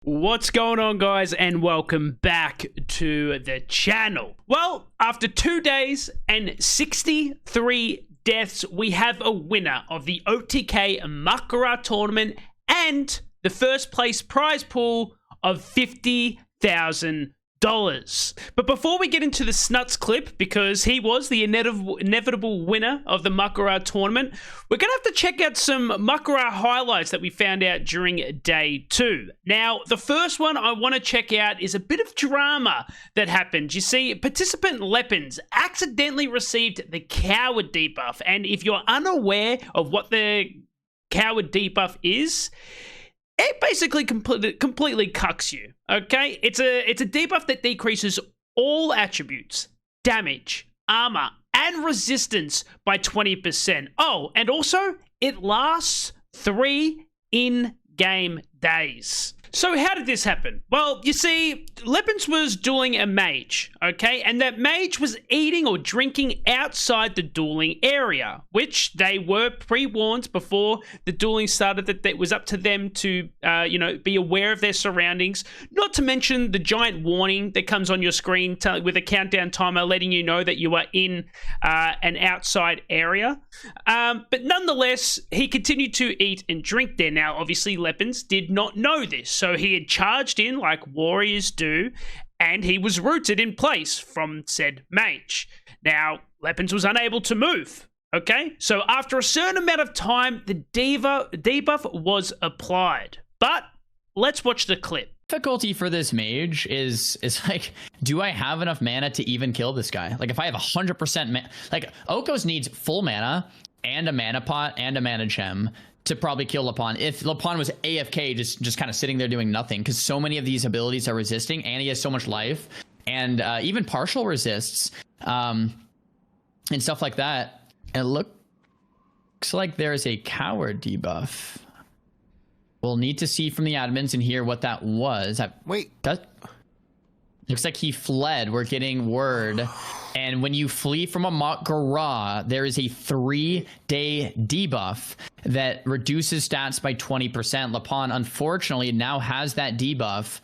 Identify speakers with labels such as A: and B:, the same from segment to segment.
A: What's going on, guys, and welcome back to the channel. Well, after 2 days and 63 deaths, we have a winner of the OTK Makara tournament and the first place prize pool of $50,000. But before we get into the Snuts clip, because he was the inevitable winner of the Makara tournament, we're going to have to check out some Makara highlights that we found out during day 2. Now, the first one I want to check out is a bit of drama that happened. You see, participant Lepins accidentally received the Coward debuff, and if you're unaware of what the Coward debuff is, it basically completely cucks you, okay? It's a debuff that decreases all attributes, damage, armor, and resistance by 20%. Oh, and also, it lasts 3 in-game days. So how did this happen? Well, you see, Lepins was dueling a mage, okay? And that mage was eating or drinking outside the dueling area, which they were pre-warned before the dueling started that it was up to them to, be aware of their surroundings. Not to mention the giant warning that comes on your screen with a countdown timer letting you know that you are in an outside area. But nonetheless, he continued to eat and drink there. Now, obviously, Lepins did not know this. So he had charged in like warriors do, and he was rooted in place from said mage. Now, Lepins was unable to move, okay? So after a certain amount of time, the debuff was applied. But let's watch the clip.
B: Difficulty for this mage is like, do I have enough mana to even kill this guy? Like, if I have 100% mana, like, Okos needs full mana and a mana pot and a mana gem to probably kill Lapon. If Lapon was AFK, just kind of sitting there doing nothing, because so many of these abilities are resisting, and he has so much life, and even partial resists, and stuff like that. And it looks like there's a Coward debuff. We'll need to see from the admins and hear what that was. Looks like he fled. We're getting word. And when you flee from a Makara, there is a 3-day debuff that reduces stats by 20%. Lapon, unfortunately, now has that debuff.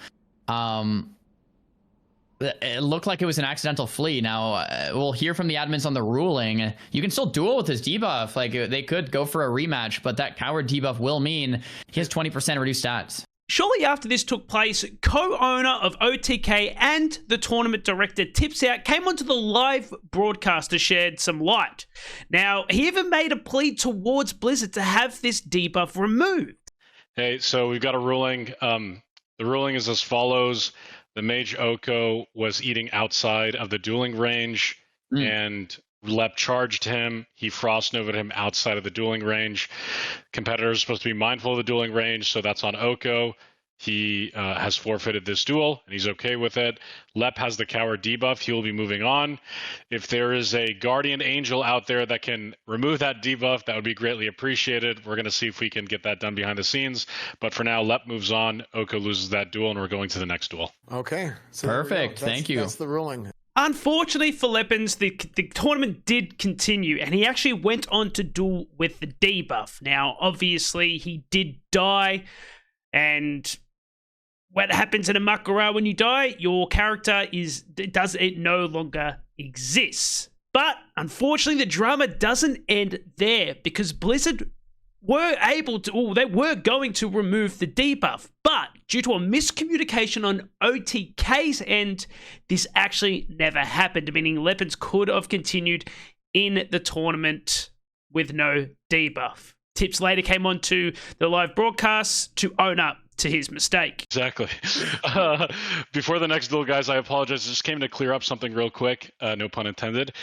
B: It looked like it was an accidental flee. Now, we'll hear from the admins on the ruling. You can still duel with his debuff. Like, they could go for a rematch, but that Coward debuff will mean he has 20% reduced stats.
A: Shortly after this took place, co-owner of OTK and the tournament director Tips Out came onto the live broadcast to shed some light. Now, he even made a plea towards Blizzard to have this debuff removed.
C: Hey, so we've got a ruling. The ruling is as follows. The mage Oko was eating outside of the dueling range, and Lep charged him. He frost novaed him outside of the dueling range. Competitors are supposed to be mindful of the dueling range, so that's on Oko. He has forfeited this duel, and he's okay with it. Lep has the Coward debuff. He will be moving on. If there is a Guardian Angel out there that can remove that debuff, that would be greatly appreciated. We're going to see if we can get that done behind the scenes. But for now, Lep moves on. Oko loses that duel, and we're going to the next duel.
D: Okay. So
B: perfect. Thank you.
D: That's the ruling.
A: Unfortunately for Lepins, the tournament did continue, and he actually went on to duel with the debuff. Now, obviously, he did die, and what happens in a Makara when you die, your character it no longer exists. But unfortunately, the drama doesn't end there, because Blizzard were going to remove the debuff, but due to a miscommunication on OTK's end, this actually never happened, meaning Lepins could have continued in the tournament with no debuff. Tips later came on to the live broadcast to own up to his mistake.
C: Exactly. Before the next duel, guys, I apologize. I just came to clear up something real quick. No pun intended.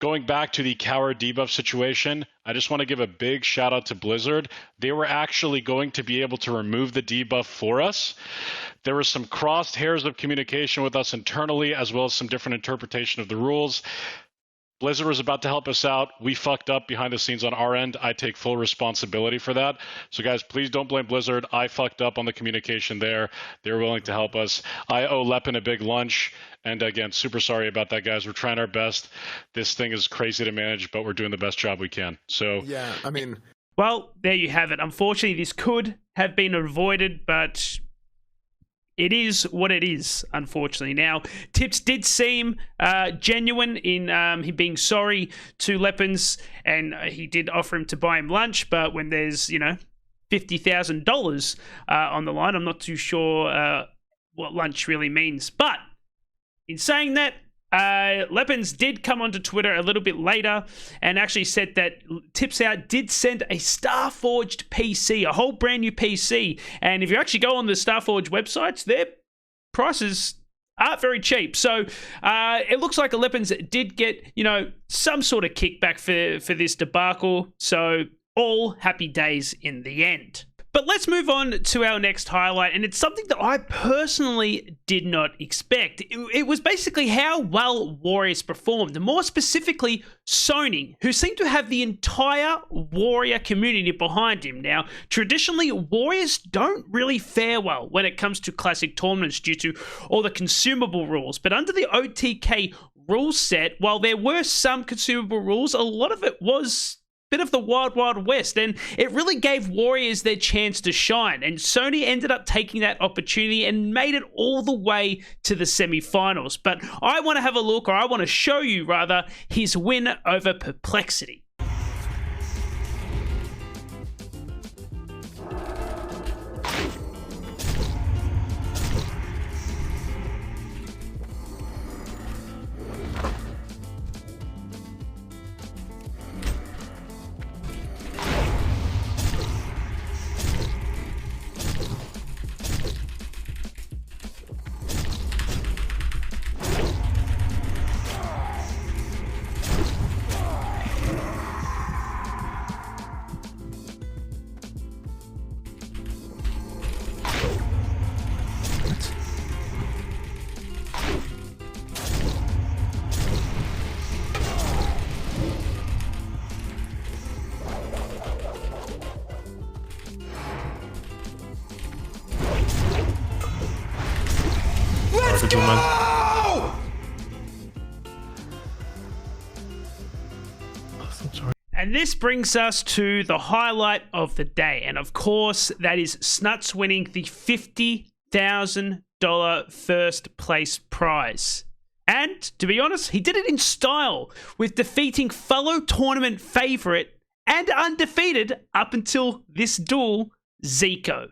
C: Going back to the Coward debuff situation, I just want to give a big shout out to Blizzard. They were actually going to be able to remove the debuff for us. There were some crossed hairs of communication with us internally, as well as some different interpretation of the rules. Blizzard was about to help us out. We fucked up behind the scenes on our end. I take full responsibility for that. So guys, please don't blame Blizzard. I fucked up on the communication there. They were willing to help us. I owe Lepin a big lunch. And again, super sorry about that, guys. We're trying our best. This thing is crazy to manage, but we're doing the best job we can. So
D: yeah, I mean,
A: well, there you have it. Unfortunately, this could have been avoided, but it is what it is, unfortunately. Now, Tips did seem genuine in him being sorry to Leppins, and he did offer him to buy him lunch, but when there's, $50,000 on the line, I'm not too sure what lunch really means. But in saying that, Leppins did come onto Twitter a little bit later and actually said that Tips Out did send a Starforged PC, a whole brand new PC. And if you actually go on the Starforged websites, their prices aren't very cheap. So it looks like Leppins did get, some sort of kickback for this debacle. So all happy days in the end. But let's move on to our next highlight, and it's something that I personally did not expect. It was basically how well Warriors performed, and more specifically, Sony, who seemed to have the entire Warrior community behind him. Now, traditionally, Warriors don't really fare well when it comes to classic tournaments due to all the consumable rules, but under the OTK rule set, while there were some consumable rules, a lot of it was bit of the wild, wild west, and it really gave Warriors their chance to shine, and Sony ended up taking that opportunity and made it all the way to the semi-finals. But I want to have a look, or I want to show you rather, his win over Perplexity.
D: Let's go!
A: And this brings us to the highlight of the day. And of course, that is Snuts winning the $50,000 first place prize. And to be honest, he did it in style with defeating fellow tournament favorite and undefeated up until this duel, Zico.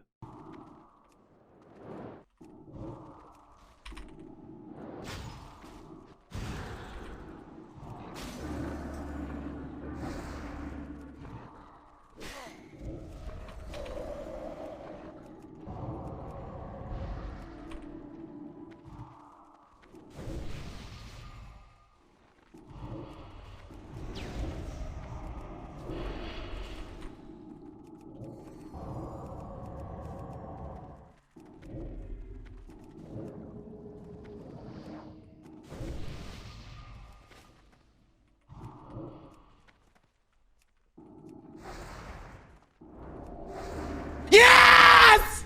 D: Yes!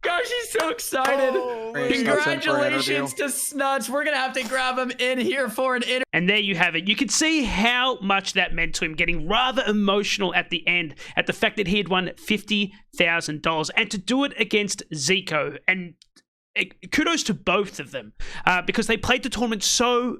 B: Gosh, he's so excited. Congratulations to Snuts. We're going to have to grab him in here for an interview.
A: And there you have it. You can see how much that meant to him, getting rather emotional at the end at the fact that he had won $50,000 and to do it against Zico. And kudos to both of them because they played the tournament so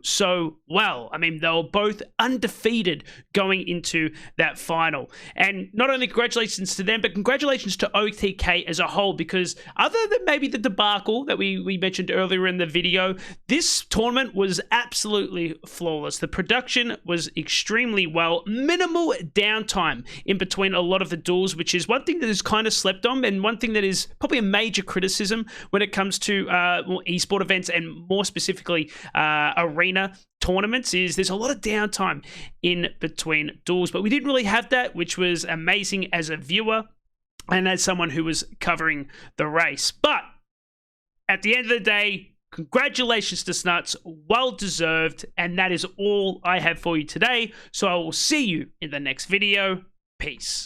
A: well. I mean, they were both undefeated going into that final. And not only congratulations to them, but congratulations to OTK as a whole, because other than maybe the debacle that we mentioned earlier in the video, this tournament was absolutely flawless. The production was extremely well, minimal downtime in between a lot of the duels, which is one thing that is kind of slept on, and one thing that is probably a major criticism when it comes to esport events, and more specifically arena tournaments, is there's a lot of downtime in between duels, but we didn't really have that, which was amazing as a viewer and as someone who was covering the race. But at the end of the day, congratulations to Snuts, well deserved, and that is all I have for you today. So I will see you in the next video. Peace.